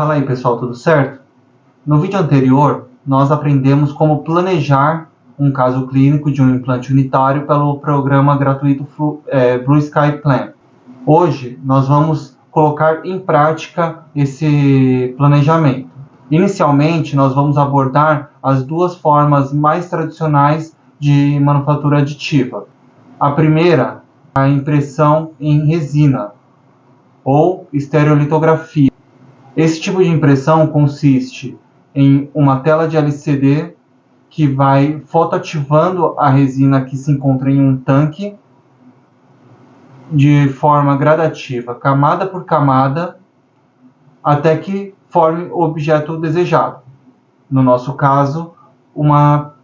Fala aí pessoal, tudo certo? No vídeo anterior, nós aprendemos como planejar um caso clínico de um implante unitário pelo programa gratuito Blue Sky Plan. Hoje, nós vamos colocar em prática esse planejamento. Inicialmente, nós vamos abordar as duas formas mais tradicionais de manufatura aditiva. A primeira, a impressão em resina, ou estereolitografia. Esse tipo de impressão consiste em uma tela de LCD que vai fotoativando a resina que se encontra em um tanque de forma gradativa, camada por camada, até que forme o objeto desejado. No nosso caso, uma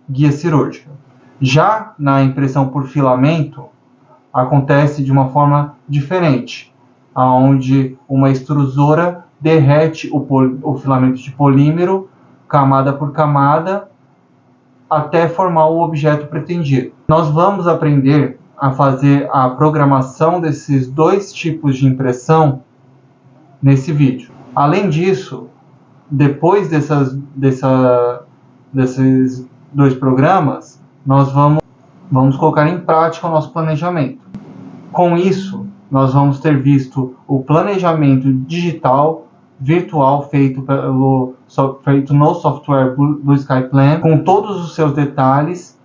guia cirúrgica. Já na impressão por filamento, acontece de uma forma diferente, onde uma extrusora derrete o filamento de polímero, camada por camada, até formar o objeto pretendido. Nós vamos aprender a fazer a programação desses dois tipos de impressão nesse vídeo. Além disso, depois desses dois programas, nós vamos colocar em prática o nosso planejamento. Com isso, nós vamos ter visto o planejamento digital virtual feito no software Blue Sky Plan, com todos os seus detalhes.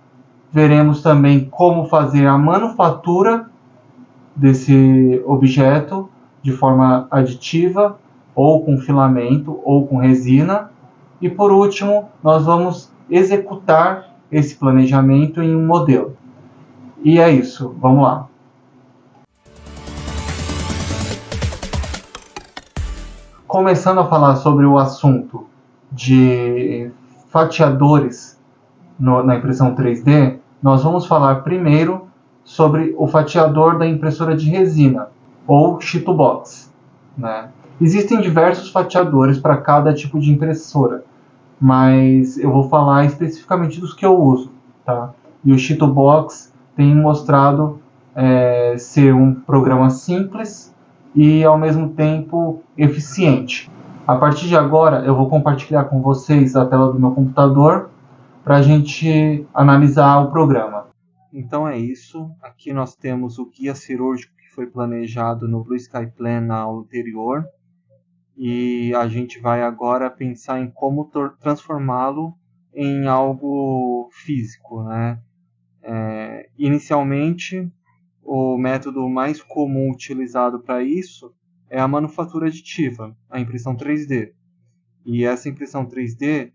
Veremos também como fazer a manufatura desse objeto de forma aditiva, ou com filamento, ou com resina. E por último, nós vamos executar esse planejamento em um modelo. E é isso, vamos lá. Começando a falar sobre o assunto de fatiadores na impressão 3D, nós vamos falar primeiro sobre o fatiador da impressora de resina, ou Chitobox, né? Existem diversos fatiadores para cada tipo de impressora, mas eu vou falar especificamente dos que eu uso, tá? E o Chitobox tem mostrado ser um programa simples e ao mesmo tempo eficiente. A partir de agora eu vou compartilhar com vocês a tela do meu computador para a gente analisar o programa. Então é isso, aqui nós temos o guia cirúrgico que foi planejado no Blue Sky Plan na aula anterior, e a gente vai agora pensar em como transformá-lo em algo físico, né? Inicialmente, o método mais comum utilizado para isso é a manufatura aditiva, a impressão 3D. E essa impressão 3D,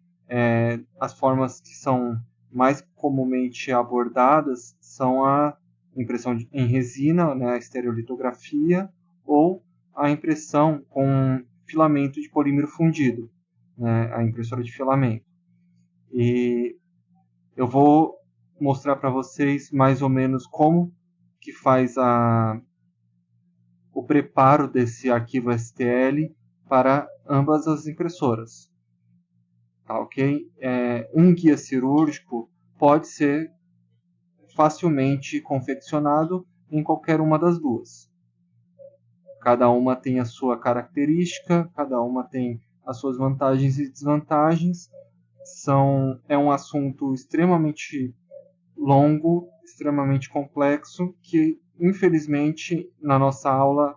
as formas que são mais comumente abordadas são a impressão em resina, né, a estereolitografia, ou a impressão com filamento de polímero fundido, né, a impressora de filamento. E eu vou mostrar para vocês mais ou menos como que faz o preparo desse arquivo STL para ambas as impressoras. Tá, ok? Um guia cirúrgico pode ser facilmente confeccionado em qualquer uma das duas. Cada uma tem a sua característica, cada uma tem as suas vantagens e desvantagens. É um assunto extremamente longo, extremamente complexo, que infelizmente na nossa aula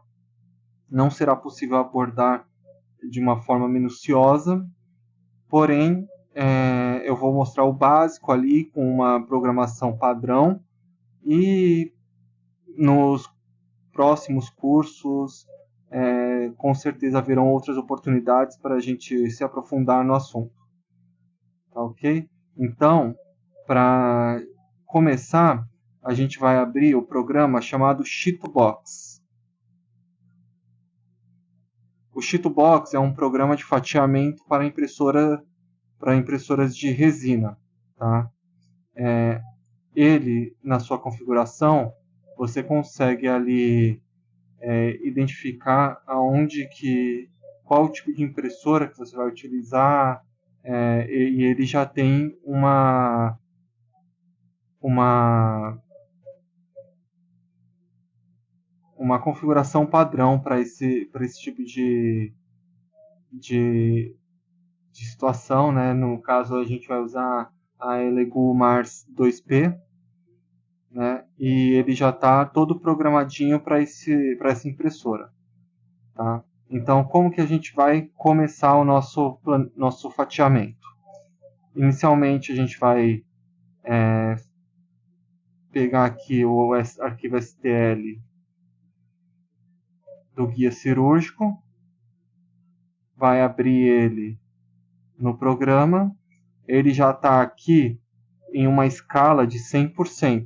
não será possível abordar de uma forma minuciosa. Porém, eu vou mostrar o básico ali com uma programação padrão, e nos próximos cursos com certeza haverão outras oportunidades para a gente se aprofundar no assunto. Tá, ok? Então, para começar, a gente vai abrir o programa chamado Chitobox. O Chitobox é um programa de fatiamento para impressoras de resina, tá? Ele, na sua configuração, você consegue ali identificar qual tipo de impressora que você vai utilizar, e ele já tem uma configuração padrão para esse tipo de de situação, né? No caso, a gente vai usar a Elegoo Mars 2P, né? E ele já está todo programadinho para essa impressora, tá? Então, como que a gente vai começar o nosso fatiamento? Inicialmente, a gente vai pegar aqui o arquivo STL do guia cirúrgico, vai abrir ele no programa, ele já está aqui em uma escala de 100%.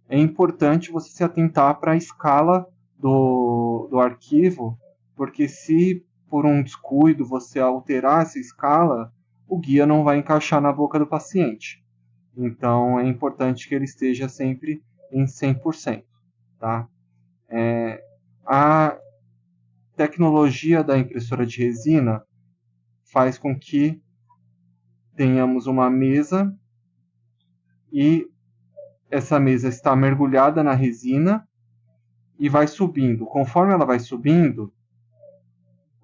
É importante você se atentar para a escala do arquivo, porque se por um descuido você alterar essa escala, o guia não vai encaixar na boca do paciente. Então é importante que ele esteja sempre em 100%. Tá? A tecnologia da impressora de resina faz com que tenhamos uma mesa e essa mesa está mergulhada na resina e vai subindo. Conforme ela vai subindo,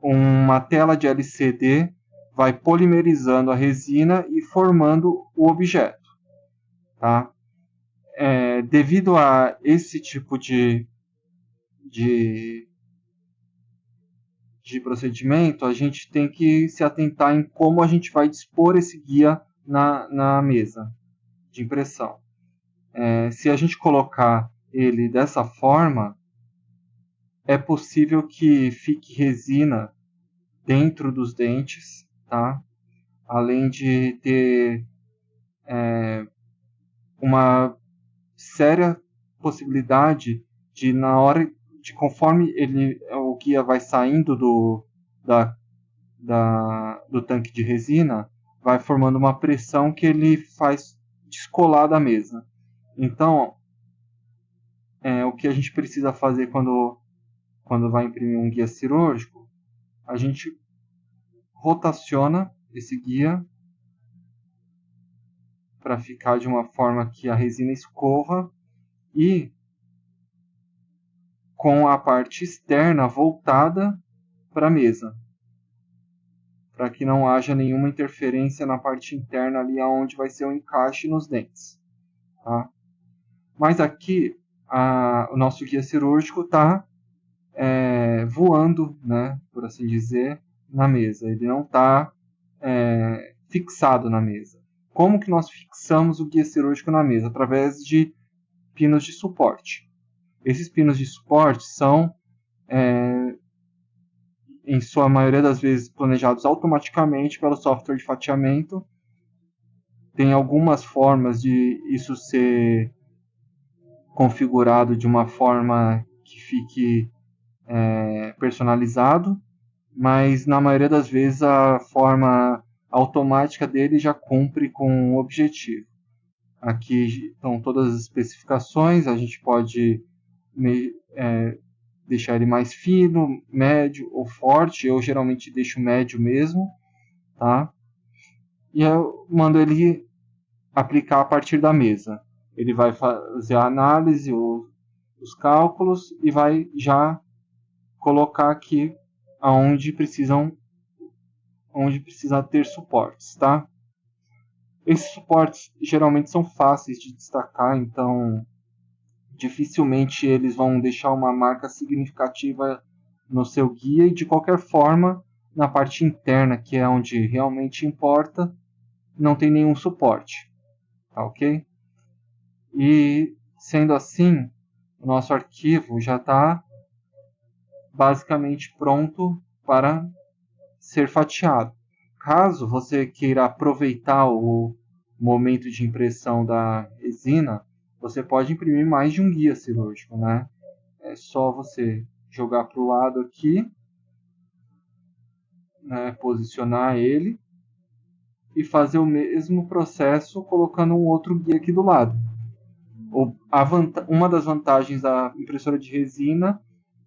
uma tela de LCD vai polimerizando a resina e formando o objeto. Tá? Devido a esse tipo de procedimento, a gente tem que se atentar em como a gente vai dispor esse guia na mesa de impressão. Se a gente colocar ele dessa forma, é possível que fique resina dentro dos dentes, tá? Além de ter uma séria possibilidade de, na hora de conforme o guia vai saindo do tanque de resina, vai formando uma pressão que ele faz descolar da mesa. Então, o que a gente precisa fazer quando vai imprimir um guia cirúrgico, a gente rotaciona esse guia para ficar de uma forma que a resina escorra e com a parte externa voltada para a mesa, para que não haja nenhuma interferência na parte interna ali onde vai ser o encaixe nos dentes. Tá? Mas aqui o nosso guia cirúrgico está voando, né, por assim dizer, na mesa. Ele não está fixado na mesa. Como que nós fixamos o guia cirúrgico na mesa? Através de pinos de suporte. Esses pinos de suporte são, em sua maioria das vezes, planejados automaticamente pelo software de fatiamento. Tem algumas formas de isso ser configurado de uma forma que fique personalizado, mas na maioria das vezes a forma automática dele já cumpre com o objetivo. Aqui estão todas as especificações, a gente pode deixar ele mais fino, médio ou forte. Eu geralmente deixo médio mesmo, tá? E eu mando ele aplicar a partir da mesa. Ele vai fazer a análise, os cálculos e vai já colocar aqui onde precisa ter suportes, tá? Esses suportes geralmente são fáceis de destacar, então dificilmente eles vão deixar uma marca significativa no seu guia, e de qualquer forma, na parte interna, que é onde realmente importa, não tem nenhum suporte, tá ok? E sendo assim, o nosso arquivo já está basicamente pronto para ser fatiado. Caso você queira aproveitar o momento de impressão da resina, você pode imprimir mais de um guia cirúrgico, né? É só você jogar para o lado aqui, né, posicionar ele e fazer o mesmo processo colocando um outro guia aqui do lado. Uma das vantagens da impressora de resina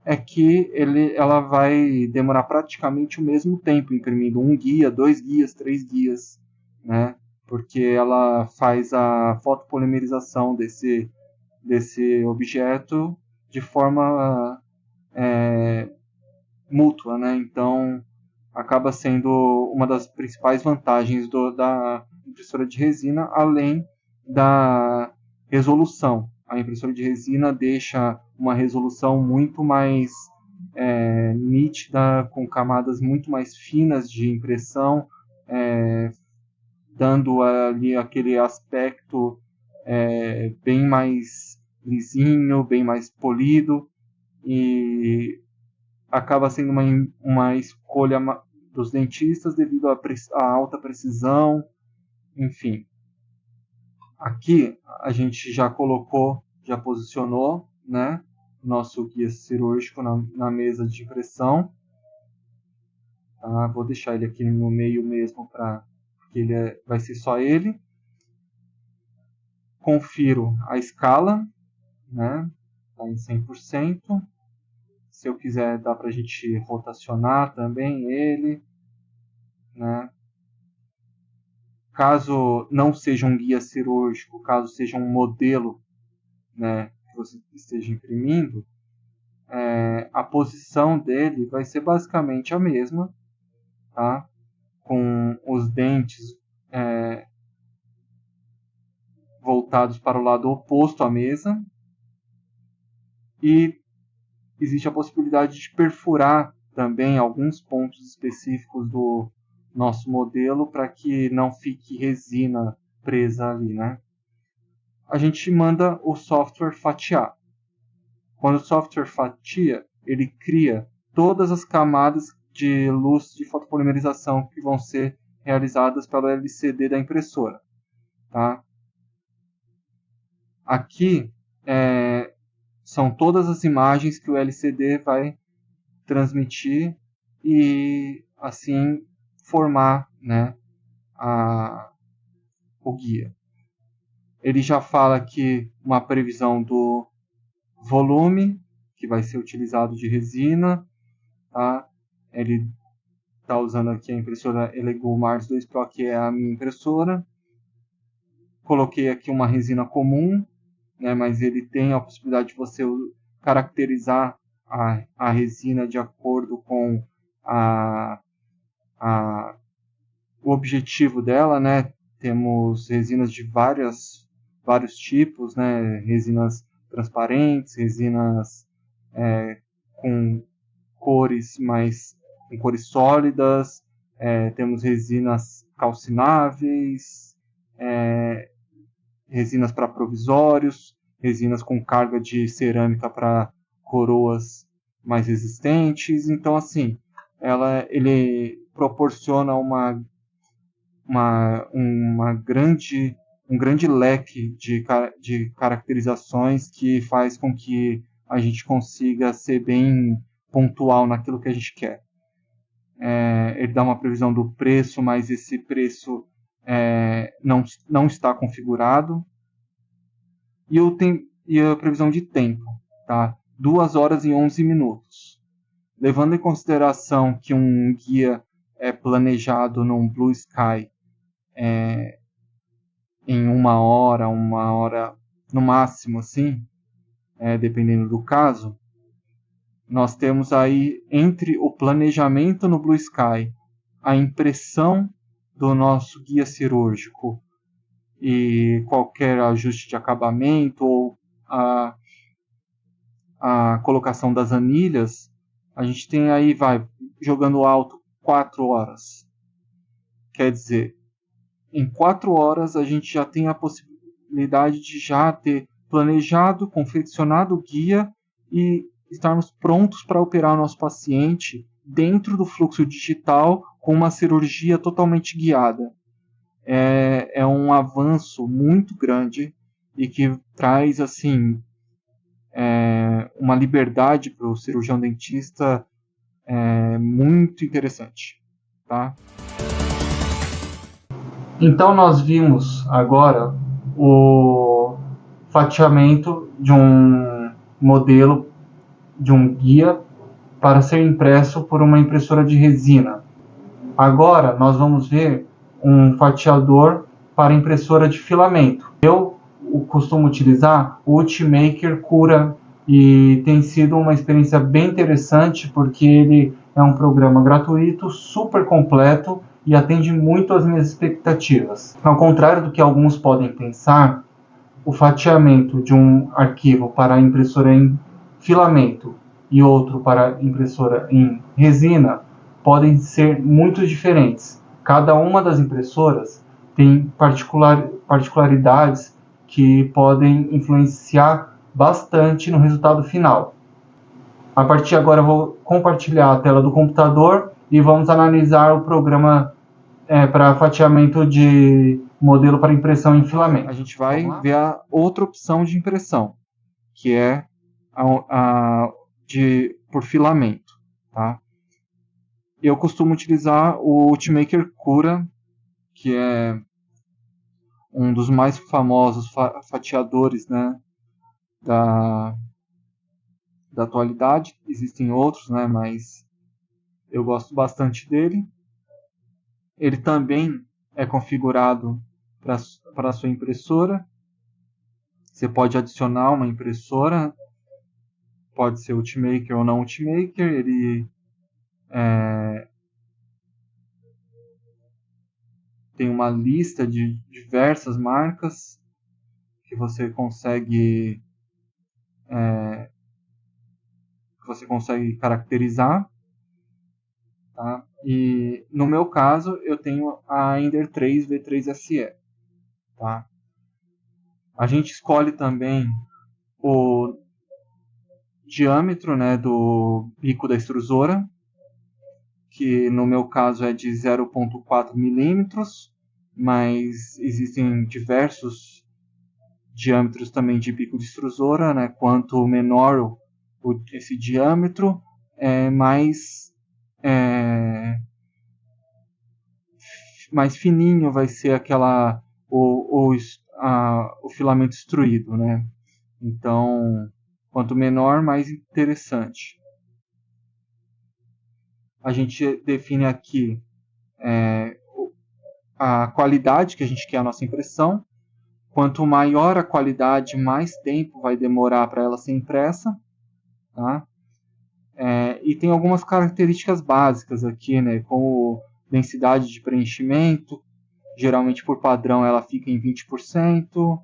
é que ela vai demorar praticamente o mesmo tempo imprimindo um guia, 2 guias, 3 guias, né? Porque ela faz a fotopolimerização desse objeto de forma mútua, né? Então acaba sendo uma das principais vantagens da impressora de resina, além da resolução. A impressora de resina deixa uma resolução muito mais nítida, com camadas muito mais finas de impressão, dando ali aquele aspecto bem mais lisinho, bem mais polido, e acaba sendo uma escolha dos dentistas devido à alta precisão, enfim. Aqui a gente já colocou, já posicionou, né, nosso guia cirúrgico na mesa de impressão. Tá? Vou deixar ele aqui no meio mesmo, porque ele vai ser só ele. Confiro a escala, né, tá em 100%. Se eu quiser, dá para a gente rotacionar também ele, né? Caso não seja um guia cirúrgico, caso seja um modelo, né, que você esteja imprimindo, a posição dele vai ser basicamente a mesma, tá? Com os dentes voltados para o lado oposto à mesa, e existe a possibilidade de perfurar também alguns pontos específicos do nosso modelo para que não fique resina presa ali, né? A gente manda o software fatiar. Quando o software fatia, ele cria todas as camadas de luz de fotopolimerização que vão ser realizadas pelo LCD da impressora. Tá? Aqui são todas as imagens que o LCD vai transmitir e assim formar, né, o guia. Ele já fala aqui uma previsão do volume que vai ser utilizado de resina, tá? Ele está usando aqui a impressora Elegoo Mars 2 Pro, que é a minha impressora. Coloquei aqui uma resina comum, né, mas ele tem a possibilidade de você caracterizar a resina de acordo com o objetivo dela, né? Temos resinas de vários tipos, né? Resinas transparentes, resinas com cores sólidas, temos resinas calcináveis, resinas para provisórios, resinas com carga de cerâmica para coroas mais resistentes. Então, assim, ele proporciona um grande leque de caracterizações que faz com que a gente consiga ser bem pontual naquilo que a gente quer. Ele dá uma previsão do preço, mas esse preço não está configurado. E a previsão de tempo, tá? 2 horas e 11 minutos. Levando em consideração que um guia é planejado num Blue Sky em 1 hora no máximo, assim, dependendo do caso, nós temos aí, entre o planejamento no Blue Sky, a impressão do nosso guia cirúrgico e qualquer ajuste de acabamento ou a colocação das anilhas, a gente tem aí, jogando alto, 4 horas. Quer dizer, em 4 horas a gente já tem a possibilidade de já ter planejado, confeccionado o guia e estarmos prontos para operar o nosso paciente dentro do fluxo digital com uma cirurgia totalmente guiada. É um avanço muito grande e que traz assim uma liberdade para o cirurgião dentista muito interessante, tá? Então nós vimos agora o fatiamento de um modelo, de um guia para ser impresso por uma impressora de resina. Agora nós vamos ver um fatiador para impressora de filamento. Eu costumo utilizar o Ultimaker Cura e tem sido uma experiência bem interessante porque ele é um programa gratuito, super completo e atende muito às minhas expectativas. Ao contrário do que alguns podem pensar, o fatiamento de um arquivo para impressora em filamento e outro para impressora em resina podem ser muito diferentes. Cada uma das impressoras tem particularidades que podem influenciar bastante no resultado final. A partir de agora eu vou compartilhar a tela do computador e vamos analisar o programa para fatiamento de modelo para impressão em filamento. A gente vai ver a outra opção de impressão, que é por filamento. Tá? Eu costumo utilizar o Ultimaker Cura, que é um dos mais famosos fatiadores, né, da atualidade. Existem outros, né, mas eu gosto bastante dele. Ele também é configurado para a sua impressora. Você pode adicionar uma impressora, pode ser Ultimaker ou não Ultimaker. Ele tem uma lista de diversas marcas que você consegue caracterizar. Tá? E no meu caso eu tenho a Ender 3 V3SE. Tá? A gente escolhe também o diâmetro, né, do bico da extrusora, que no meu caso é de 0,4 milímetros, mas existem diversos diâmetros também de bico de extrusora, né? Quanto menor esse diâmetro, mais fininho vai ser o filamento extruído, né? Então, quanto menor, mais interessante. A gente define aqui a qualidade que a gente quer a nossa impressão. Quanto maior a qualidade, mais tempo vai demorar para ela ser impressa. Tá? E tem algumas características básicas aqui, né? Como densidade de preenchimento. Geralmente, por padrão, ela fica em 20%.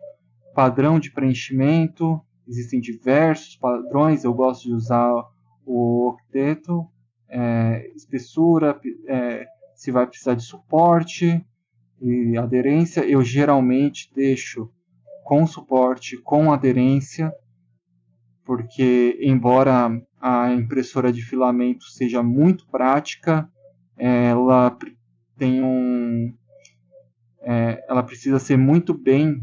Padrão de preenchimento. Existem diversos padrões. Eu gosto de usar o octeto. Espessura, se vai precisar de suporte e aderência. Eu geralmente deixo com suporte, com aderência, porque embora a impressora de filamento seja muito prática, ela precisa ser muito bem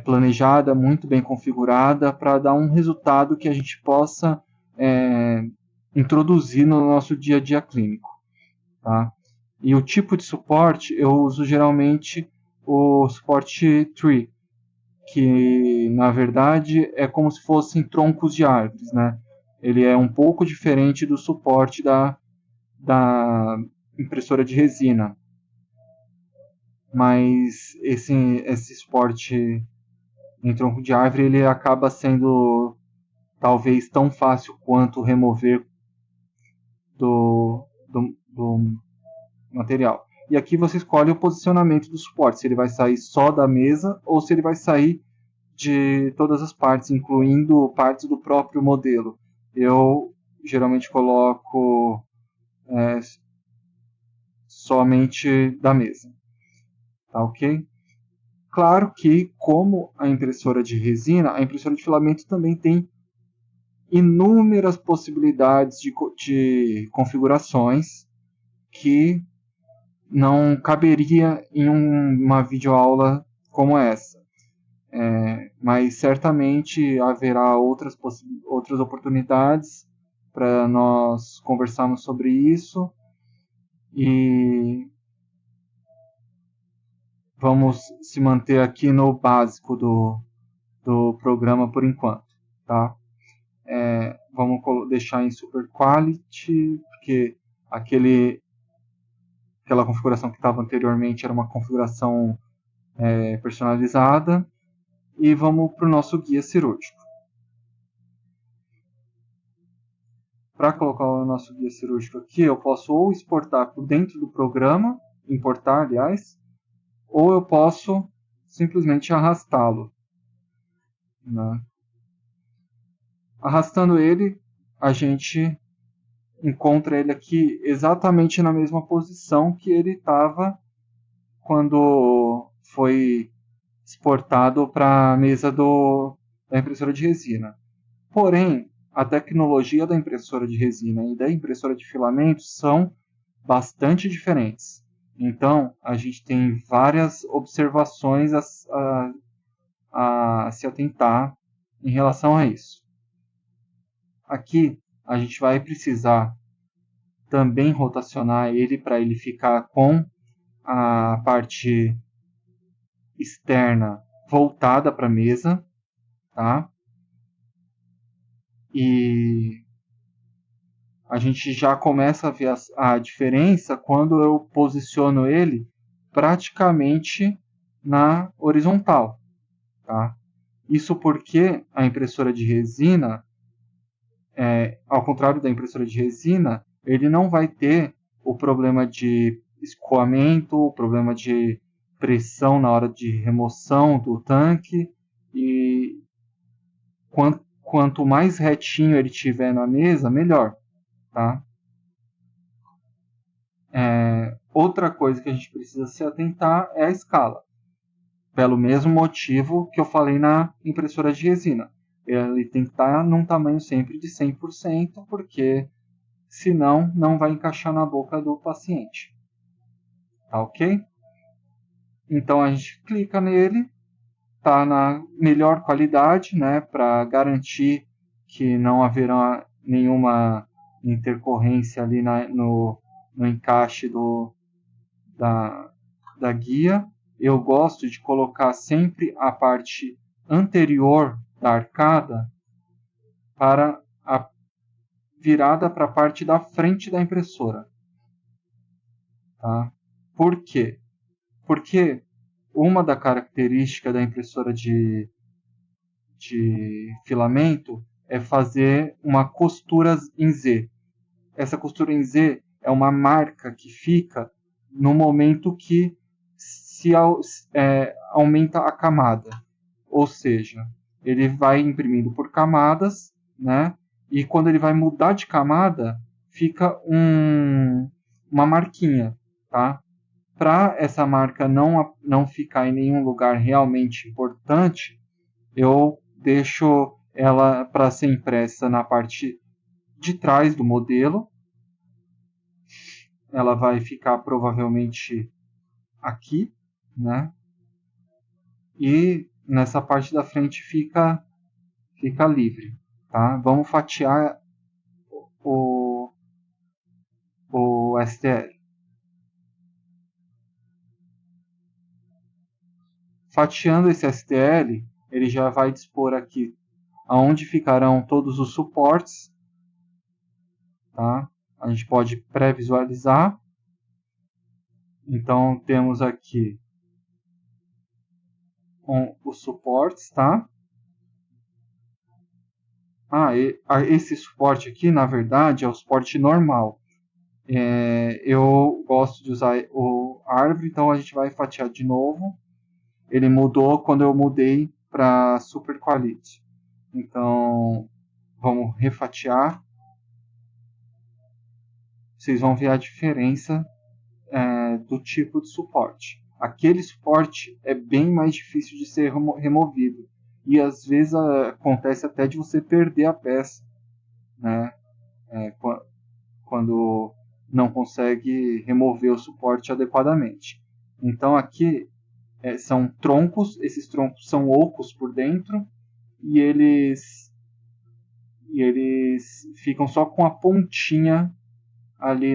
planejada, muito bem configurada para dar um resultado que a gente possa introduzir no nosso dia a dia clínico. Tá? E o tipo de suporte, eu uso geralmente o suporte tree, que na verdade é como se fossem troncos de árvores, né? Ele é um pouco diferente do suporte da impressora de resina, mas esse suporte em tronco de árvore ele acaba sendo talvez tão fácil quanto remover do material. E aqui você escolhe o posicionamento do suporte, se ele vai sair só da mesa ou se ele vai sair de todas as partes, incluindo partes do próprio modelo. Eu geralmente coloco somente da mesa. Tá ok? Claro que, como a impressora de resina, a impressora de filamento também tem inúmeras possibilidades de configurações que não caberia em uma videoaula como essa. Mas certamente haverá outras oportunidades para nós conversarmos sobre isso e vamos se manter aqui no básico do programa por enquanto. Tá? Vamos deixar em Super Quality, porque aquela configuração que estava anteriormente era uma configuração personalizada. E vamos para o nosso guia cirúrgico. para colocar o nosso guia cirúrgico aqui, eu posso ou exportar por dentro do programa, importar, aliás, ou eu posso simplesmente arrastá-lo, né? Arrastando ele, a gente encontra ele aqui exatamente na mesma posição que ele estava quando foi exportado para a mesa da impressora de resina. Porém, a tecnologia da impressora de resina e da impressora de filamentos são bastante diferentes. Então, a gente tem várias observações a se atentar em relação a isso. Aqui, a gente vai precisar também rotacionar ele para ele ficar com a parte externa voltada para a mesa, tá? E a gente já começa a ver a diferença quando eu posiciono ele praticamente na horizontal, tá? Isso porque a impressora de resina, ao contrário da impressora de resina, ele não vai ter o problema de escoamento, o problema de pressão na hora de remoção do tanque, e quanto mais retinho ele tiver na mesa, melhor, tá? Outra coisa que a gente precisa se atentar é a escala. Pelo mesmo motivo que eu falei na impressora de resina. Ele tem que estar num tamanho sempre de 100%, porque senão não vai encaixar na boca do paciente. Tá ok? Então a gente clica nele, tá na melhor qualidade, né, para garantir que não haverá nenhuma intercorrência ali no encaixe da guia. Eu gosto de colocar sempre a parte anterior da arcada para a virada para a parte da frente da impressora. Tá? Por quê? Porque uma da característica da impressora de filamento é fazer uma costura em Z. Essa costura em Z é uma marca que fica no momento que aumenta a camada. Ou seja, ele vai imprimindo por camadas, né? E quando ele vai mudar de camada, fica uma marquinha, tá? Para essa marca não ficar em nenhum lugar realmente importante, eu deixo ela para ser impressa na parte de trás do modelo. Ela vai ficar provavelmente aqui, né? E nessa parte da frente fica livre, tá? Vamos fatiar o STL. Fatiando esse STL, ele já vai dispor aqui aonde ficarão todos os suportes, tá? A gente pode pré-visualizar. Então temos aqui os suportes, tá? Esse suporte aqui, na verdade, é o suporte normal. Eu gosto de usar o árvore, então a gente vai fatiar de novo. Ele mudou quando eu mudei para Super Quality. Então, vamos refatiar. Vocês vão ver a diferença do tipo de suporte. Aquele suporte é bem mais difícil de ser removido. E às vezes acontece até de você perder a peça, né? Quando não consegue remover o suporte adequadamente. Então aqui são troncos, esses troncos são ocos por dentro e eles ficam só com a pontinha ali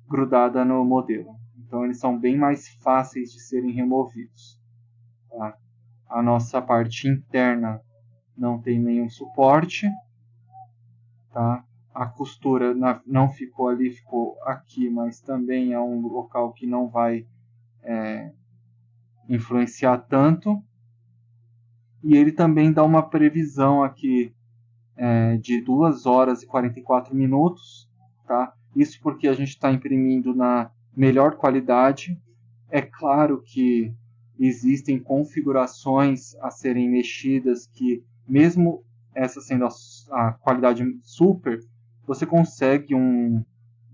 grudada no modelo. Então eles são bem mais fáceis de serem removidos. Tá? A nossa parte interna não tem nenhum suporte. Tá? A costura não ficou ali, ficou aqui, mas também é um local que não vai influenciar tanto. E ele também dá uma previsão aqui de 2 horas e 44 minutos, tá? Isso porque a gente está imprimindo na melhor qualidade. É claro que existem configurações a serem mexidas que, mesmo essa sendo a qualidade super, você consegue um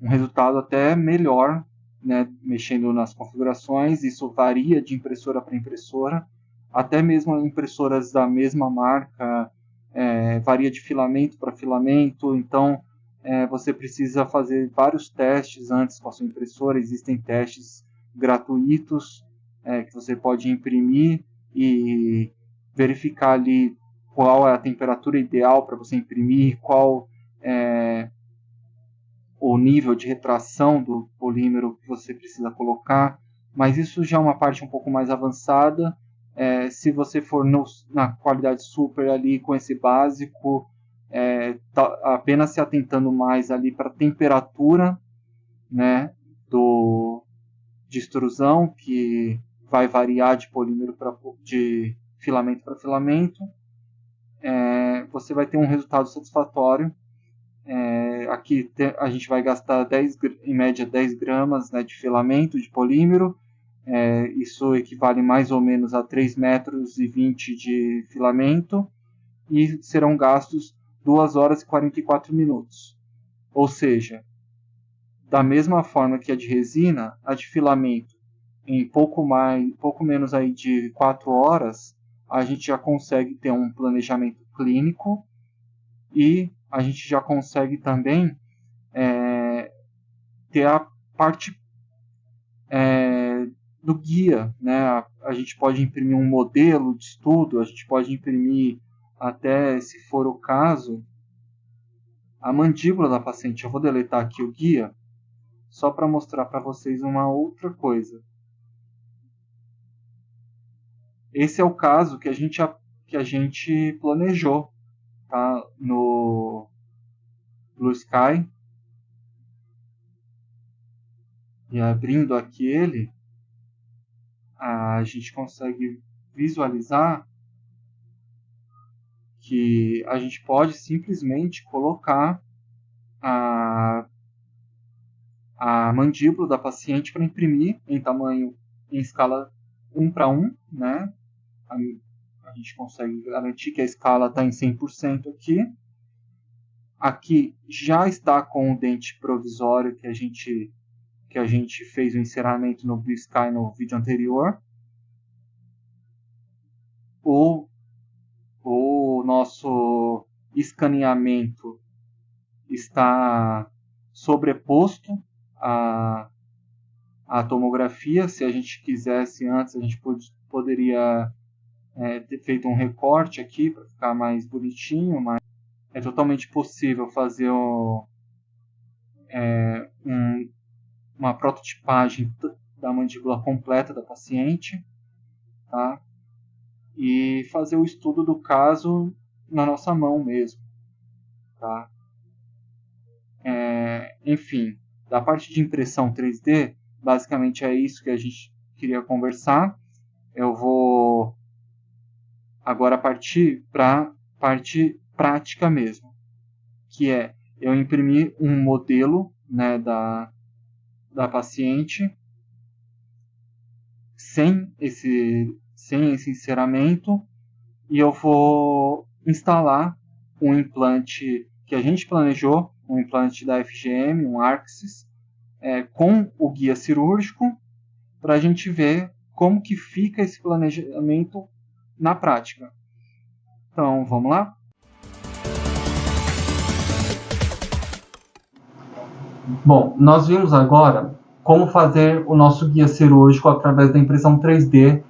resultado até melhor, né, mexendo nas configurações. Isso varia de impressora para impressora, até mesmo impressoras da mesma marca, varia de filamento para filamento. Então, você precisa fazer vários testes antes com a sua impressora. Existem testes gratuitos que você pode imprimir e verificar ali qual é a temperatura ideal para você imprimir, qual é o nível de retração do polímero que você precisa colocar, mas isso já é uma parte um pouco mais avançada. Se você for na qualidade super ali com esse básico, apenas se atentando mais ali para a temperatura, né, de extrusão, que vai variar de polímero de filamento para filamento, você vai ter um resultado satisfatório. Aqui a gente vai gastar em média 10 gramas, né, de filamento de polímero. Isso equivale mais ou menos a 3,20 metros de filamento, e serão gastos 2 horas e 44 minutos. Ou seja, da mesma forma que a de resina, a de filamento, em pouco menos aí de 4 horas, a gente já consegue ter um planejamento clínico, e a gente já consegue também ter a parte do guia, né? A gente pode imprimir um modelo de estudo, a gente pode imprimir até, se for o caso, a mandíbula da paciente. Eu vou deletar aqui o guia, só para mostrar para vocês uma outra coisa. Esse é o caso que a gente planejou, tá? No Blue Sky. E abrindo aqui ele, a gente consegue visualizar que a gente pode simplesmente colocar a mandíbula da paciente para imprimir em escala 1:1, né? A gente consegue garantir que a escala está em 100% aqui. Aqui já está com o dente provisório que a gente fez o enceramento no Blue Sky no vídeo anterior. O nosso escaneamento está sobreposto à tomografia. Se a gente quisesse antes, a gente poderia ter feito um recorte aqui para ficar mais bonitinho, mas é totalmente possível fazer uma prototipagem da mandíbula completa da paciente, tá? E fazer o estudo do caso na nossa mão mesmo, tá? Enfim, da parte de impressão 3D, basicamente é isso que a gente queria conversar. Eu vou agora partir para a parte prática mesmo, que é eu imprimir um modelo, né, da paciente sem esse enceramento, e eu vou instalar um implante que a gente planejou, um implante da FGM, um Arxis, com o guia cirúrgico, para a gente ver como que fica esse planejamento na prática. Então, vamos lá? Bom, nós vimos agora como fazer o nosso guia cirúrgico através da impressão 3D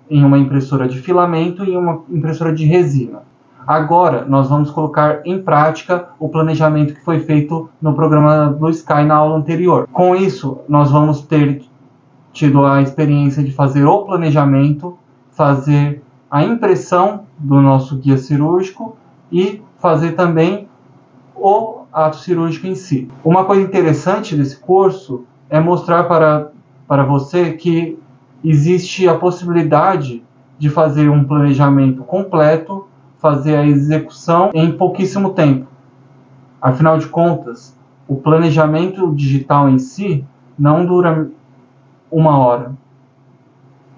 em uma impressora de filamento e uma impressora de resina. Agora, nós vamos colocar em prática o planejamento que foi feito no programa Blue Sky na aula anterior. Com isso, nós vamos ter tido a experiência de fazer o planejamento, fazer a impressão do nosso guia cirúrgico e fazer também o ato cirúrgico em si. Uma coisa interessante desse curso é mostrar para você que existe a possibilidade de fazer um planejamento completo fazer a execução em pouquíssimo tempo. Afinal de contas, o planejamento digital em si não dura 1 hora.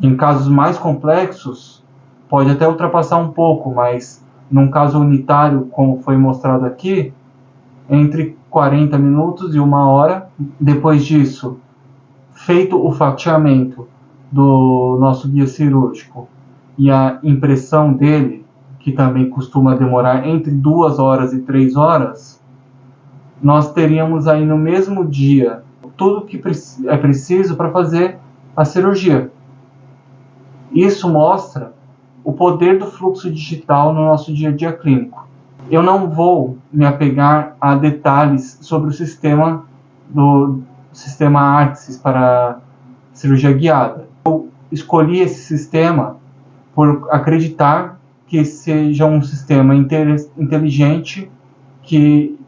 Em casos mais complexos, pode até ultrapassar um pouco, mas num caso unitário, como foi mostrado aqui, entre 40 minutos e 1 hora. Depois disso, feito o fatiamento do nosso guia cirúrgico e a impressão dele, que também costuma demorar entre 2 horas e 3 horas, nós teríamos aí no mesmo dia tudo que é preciso para fazer a cirurgia. Isso mostra o poder do fluxo digital no nosso dia a dia clínico. Eu não vou me apegar a detalhes sobre o sistema Arxis para cirurgia guiada. Eu escolhi esse sistema por acreditar que seja um sistema inteligente que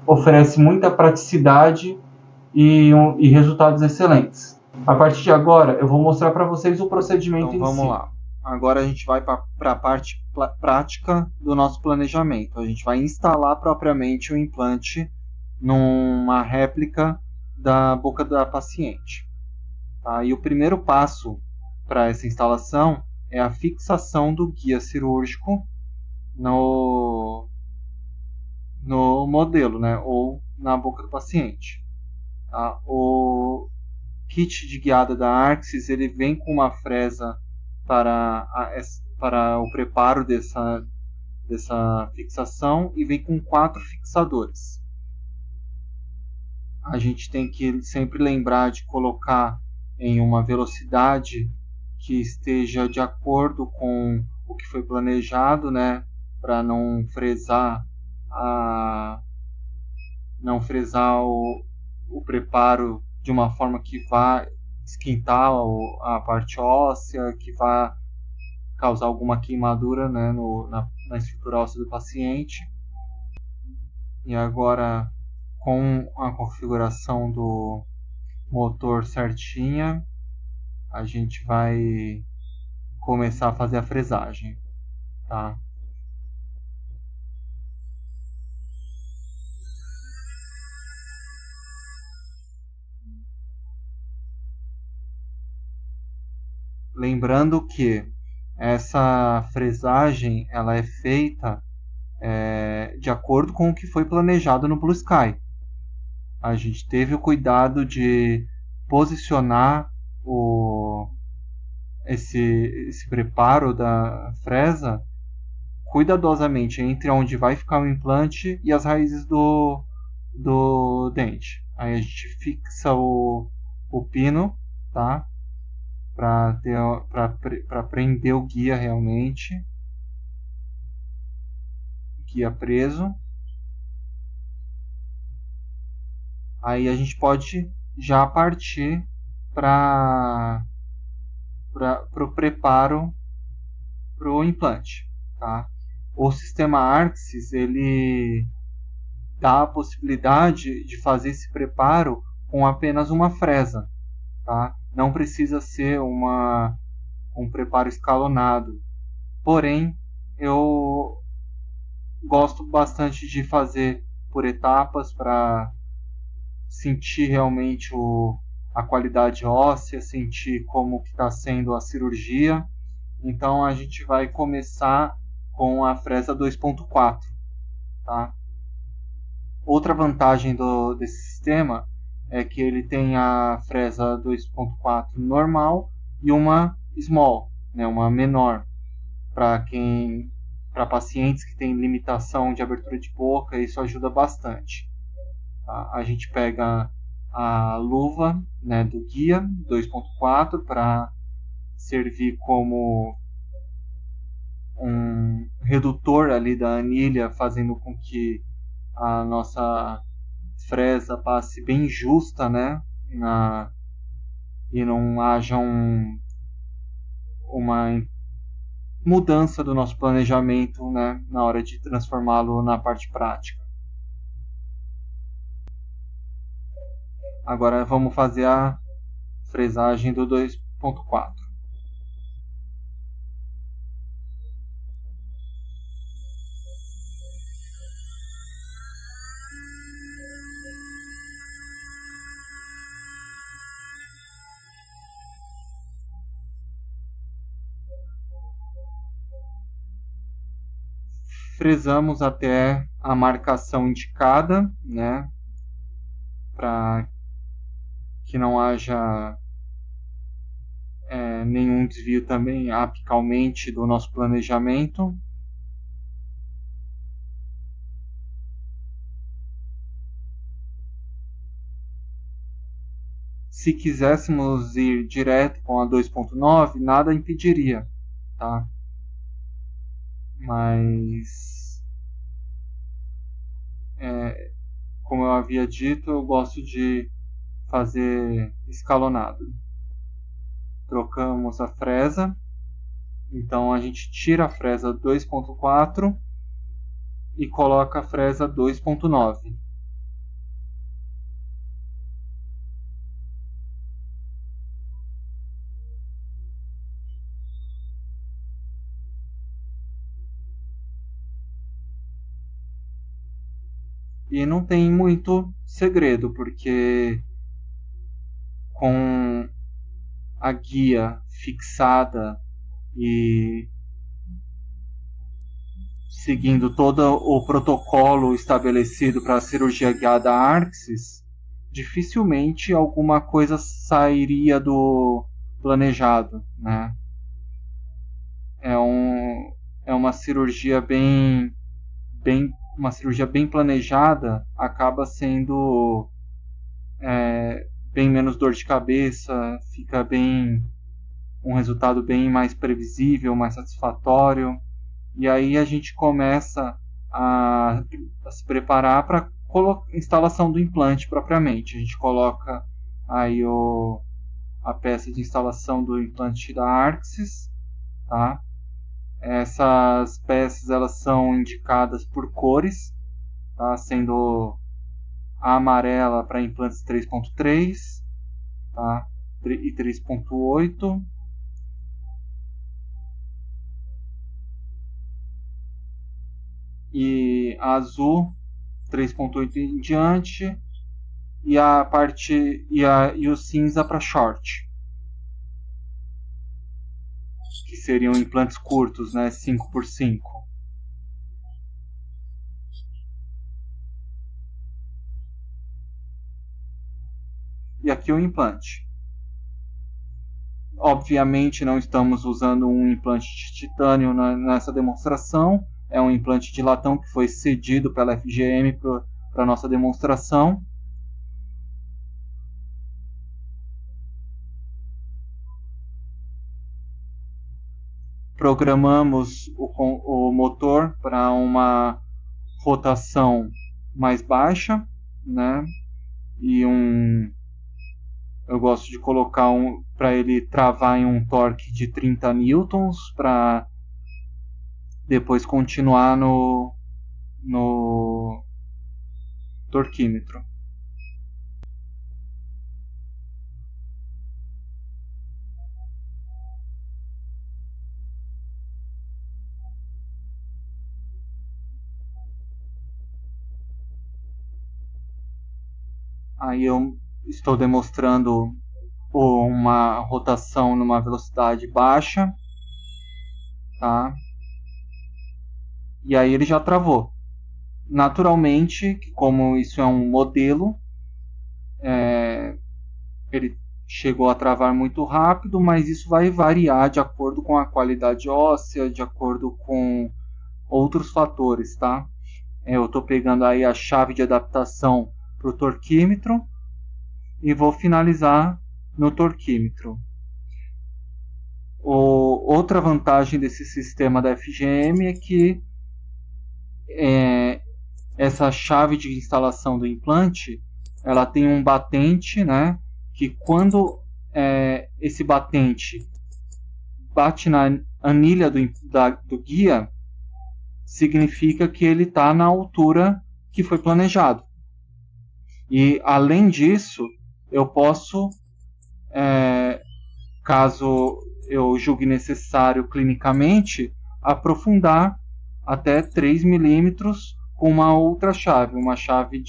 oferece muita praticidade e resultados excelentes. A partir de agora, eu vou mostrar para vocês o procedimento em si. Vamos lá. Agora a gente vai para a parte prática do nosso planejamento. A gente vai instalar propriamente o implante numa réplica da boca da paciente. Tá? E o primeiro passo para essa instalação é a fixação do guia cirúrgico no modelo, né? Ou na boca do paciente. Tá? O kit de guiada da Arxis, ele vem com uma fresa para o preparo dessa fixação e vem com 4 fixadores. A gente tem que sempre lembrar de colocar em uma velocidade que esteja de acordo com o que foi planejado, né, para não fresar o preparo de uma forma que vá esquentar a parte óssea, que vá causar alguma queimadura, né, na estrutura óssea do paciente. E agora, com a configuração do motor certinha, a gente vai começar a fazer a fresagem, tá? Lembrando que essa fresagem ela é feita de acordo com o que foi planejado no Blue Sky. A gente teve o cuidado de posicionar esse preparo da fresa cuidadosamente entre onde vai ficar o implante e as raízes do dente. Aí a gente fixa o pino, tá? Para prender o guia realmente, guia preso. Aí a gente pode já partir para o preparo para o implante, tá? O sistema Arxis ele dá a possibilidade de fazer esse preparo com apenas uma fresa, tá? Não precisa ser um preparo escalonado. Porém, eu gosto bastante de fazer por etapas para sentir realmente a qualidade óssea, sentir como que está sendo a cirurgia. Então a gente vai começar com a fresa 2.4, tá? Outra vantagem desse sistema é que ele tem a fresa 2.4 normal e uma small, né, uma menor, para pacientes que têm limitação de abertura de boca. Isso ajuda bastante. Tá? A gente pega a luva, né, do guia 2.4 para servir como um redutor ali da anilha, fazendo com que a nossa fresa passe bem justa, né, e não haja uma mudança do nosso planejamento, né, na hora de transformá-lo na parte prática. Agora vamos fazer a fresagem do 2.4. fresamos até a marcação indicada, né, para que não haja nenhum desvio também apicalmente do nosso planejamento. Se quiséssemos ir direto com a 2.9, nada impediria, tá? Mas, como eu havia dito, eu gosto de fazer escalonado. Trocamos a fresa, então a gente tira a fresa 2.4 e coloca a fresa 2.9. E não tem muito segredo, porque com a guia fixada e seguindo todo o protocolo estabelecido para a cirurgia guiada Arxis, dificilmente alguma coisa sairia do planejado, né? É uma cirurgia uma cirurgia bem planejada, acaba sendo bem menos dor de cabeça, fica um resultado bem mais previsível, mais satisfatório. E aí a gente começa a se preparar para a instalação do implante propriamente. A gente coloca aí a peça de instalação do implante da Arxis, tá? Essas peças elas são indicadas por cores, tá? Sendo a amarela para implantes 3.3, tá? E 3.8. E a azul 3.8 em diante, e a parte e o cinza para short, que seriam implantes curtos, né, 5x5. E aqui o implante. Obviamente não estamos usando um implante de titânio nessa demonstração, é um implante de latão que foi cedido pela FGM para nossa demonstração. Programamos o motor para uma rotação mais baixa, né? E eu gosto de colocar para ele travar em um torque de 30 newtons para depois continuar no torquímetro. Aí eu estou demonstrando uma rotação numa velocidade baixa, tá? E aí ele já travou. Naturalmente, como isso é um modelo, ele chegou a travar muito rápido, mas isso vai variar de acordo com a qualidade óssea, de acordo com outros fatores, tá? Eu estou pegando aí a chave de adaptação para o torquímetro e vou finalizar no torquímetro. Outra vantagem desse sistema da FGM é que essa chave de instalação do implante ela tem um batente, né? Que quando esse batente bate na anilha do guia, significa que ele está na altura que foi planejado. E além disso, eu posso, caso eu julgue necessário clinicamente, aprofundar até 3 milímetros com uma outra chave, uma chave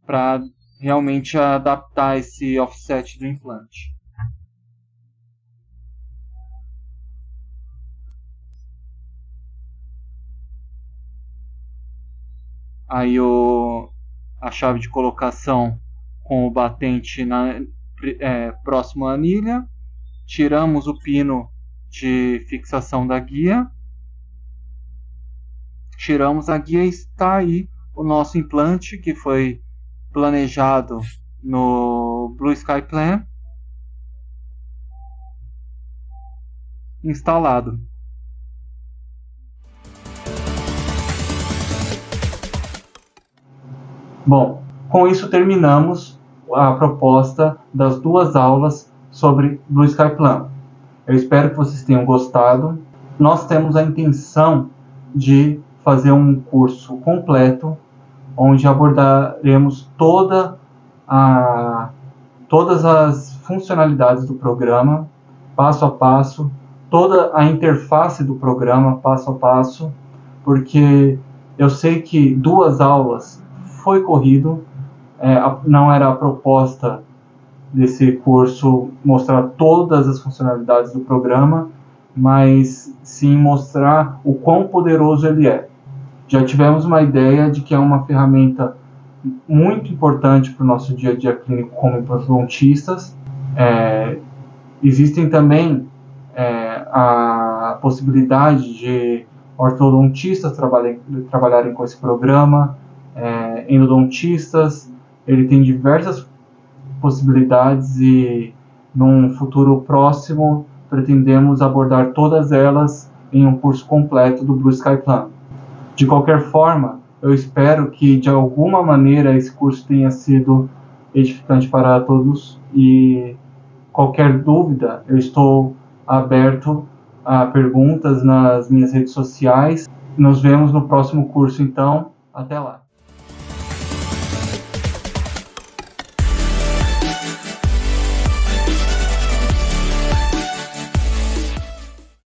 para realmente adaptar esse offset do implante. aí a chave de colocação com o batente próximo à anilha, tiramos o pino de fixação da guia, tiramos a guia e está aí o nosso implante que foi planejado no Blue Sky Plan instalado. Bom, com isso terminamos a proposta das 2 aulas sobre Blue Sky Plan. Eu espero que vocês tenham gostado. Nós temos a intenção de fazer um curso completo, onde abordaremos todas as funcionalidades do programa, passo a passo, toda a interface do programa, passo a passo, porque eu sei que 2 aulas foi corrido, não era a proposta desse curso mostrar todas as funcionalidades do programa, mas sim mostrar o quão poderoso ele é. Já tivemos uma ideia de que é uma ferramenta muito importante para o nosso dia a dia clínico como ortodontistas. Existem também a possibilidade de ortodontistas trabalharem com esse programa, endodontistas. Ele tem diversas possibilidades e num futuro próximo pretendemos abordar todas elas em um curso completo do Blue Sky Plan. De qualquer forma, eu espero que de alguma maneira esse curso tenha sido edificante para todos e qualquer dúvida eu estou aberto a perguntas nas minhas redes sociais. Nos vemos no próximo curso então, até lá!